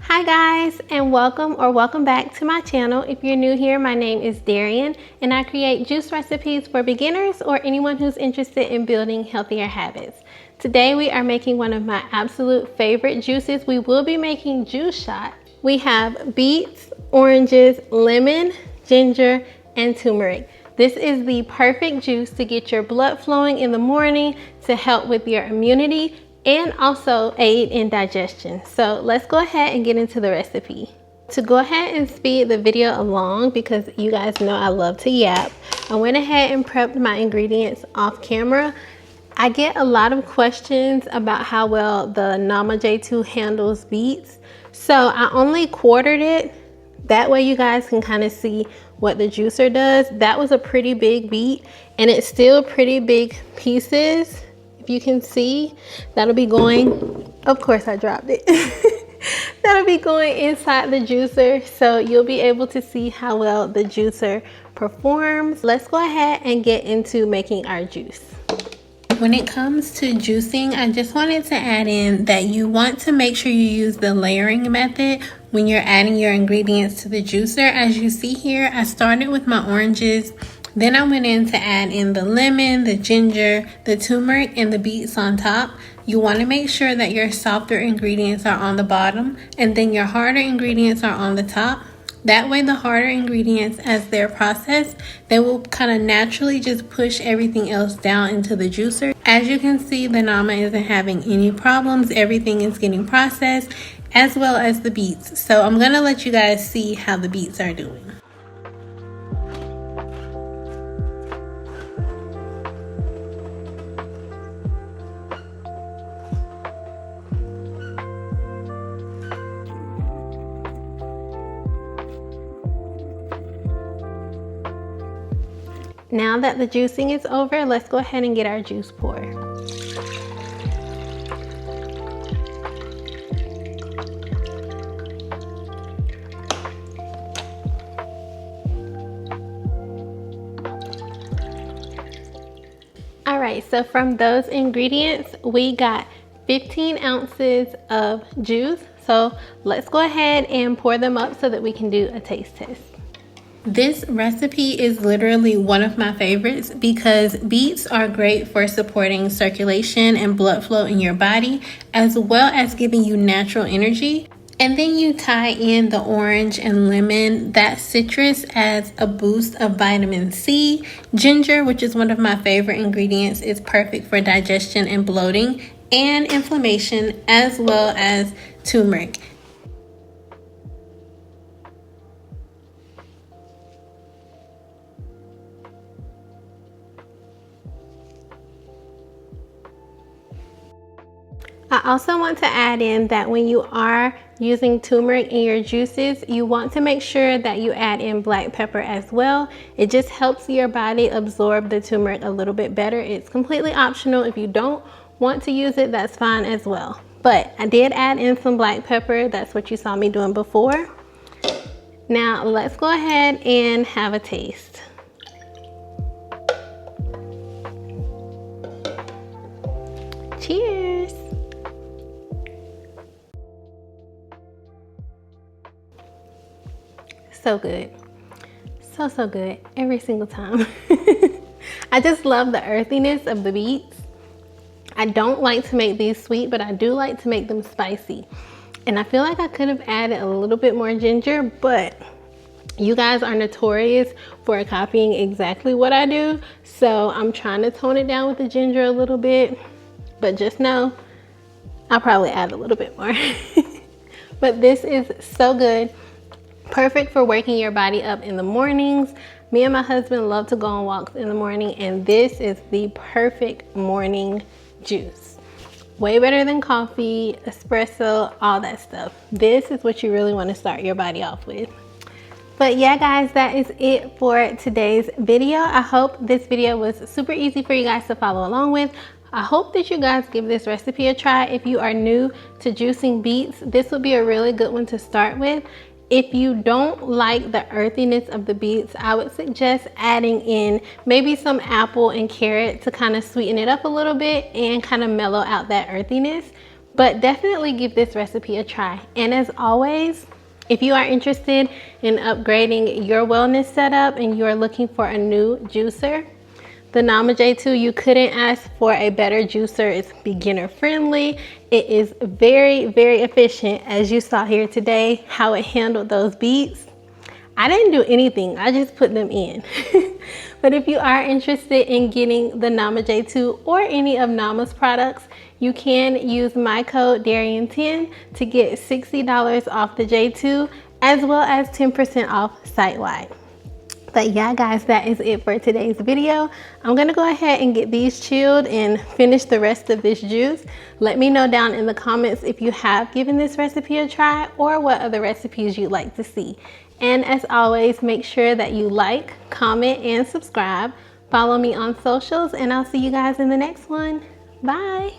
Hi guys, and welcome back to my channel. If you're new here, my name is Darian and I create juice recipes for beginners or anyone who's interested in building healthier habits. Today we are making one of my absolute favorite juices. We will be making juice shots. We have beets, oranges, lemon, ginger, and turmeric. This is the perfect juice to get your blood flowing in the morning, to help with your immunity, and also aid in digestion. So let's go ahead and get into the recipe. To go ahead and speed the video along, because you guys know I love to yap, I went ahead and prepped my ingredients off camera. I get a lot of questions about how well the Nama J2 handles beets. So I only quartered it. That way you guys can kind of see what the juicer does. That was a pretty big beet and it's still pretty big pieces. If you can see, that'll be going, of course I dropped it. That'll be going inside the juicer, so you'll be able to see how well the juicer performs. Let's go ahead and get into making our juice. When it comes to juicing, I just wanted to add in that you want to make sure you use the layering method when you're adding your ingredients to the juicer. As you see here, I started with my oranges. Then I went in to add in the lemon, the ginger, the turmeric, and the beets on top. You want to make sure that your softer ingredients are on the bottom and then your harder ingredients are on the top. That way the harder ingredients, as they're processed, they will kind of naturally just push everything else down into the juicer. As you can see, the Nama isn't having any problems. Everything is getting processed, as well as the beets. So I'm going to let you guys see how the beets are doing. Now that the juicing is over, let's go ahead and get our juice poured. All right, so from those ingredients, we got 15 ounces of juice. So let's go ahead and pour them up so that we can do a taste test. This recipe is literally one of my favorites because beets are great for supporting circulation and blood flow in your body, as well as giving you natural energy. And then you tie in the orange and lemon. That citrus adds a boost of vitamin C. Ginger, which is one of my favorite ingredients, is perfect for digestion and bloating and inflammation, as well as turmeric. I also want to add in that when you are using turmeric in your juices, you want to make sure that you add in black pepper as well. It just helps your body absorb the turmeric a little bit better. It's completely optional. If you don't want to use it, that's fine as well. But I did add in some black pepper. That's what you saw me doing before. Now let's go ahead and have a taste. Cheers. So good. So good every single time. I just love the earthiness of the beets. I don't like to make these sweet, but I do like to make them spicy. And I feel like I could have added a little bit more ginger, but you guys are notorious for copying exactly what I do. So I'm trying to tone it down with the ginger a little bit, but just know I'll probably add a little bit more. But this is so good. Perfect for waking your body up in the mornings. Me and my husband love to go on walks in the morning, and this is the perfect morning juice. Way better than coffee, espresso, all that stuff. This is what you really want to start your body off with. But yeah guys, that is it for today's video. I hope this video was super easy for you guys to follow along with. I hope that you guys give this recipe a try. If you are new to juicing beets, this would be a really good one to start with. If you don't like the earthiness of the beets, I would suggest adding in maybe some apple and carrot to kind of sweeten it up a little bit and kind of mellow out that earthiness. But definitely give this recipe a try. And as always, if you are interested in upgrading your wellness setup and you are looking for a new juicer, the Nama J2, you couldn't ask for a better juicer. It's beginner friendly. It is very, very efficient, as you saw here today, how it handled those beets. I didn't do anything, I just put them in. But if you are interested in getting the Nama J2 or any of Nama's products, you can use my code Darian10 to get $60 off the J2, as well as 10% off site-wide. But yeah, guys, that is it for today's video. I'm gonna go ahead and get these chilled and finish the rest of this juice. Let me know down in the comments if you have given this recipe a try or what other recipes you'd like to see. And as always, make sure that you like, comment, and subscribe. Follow me on socials, and I'll see you guys in the next one. Bye.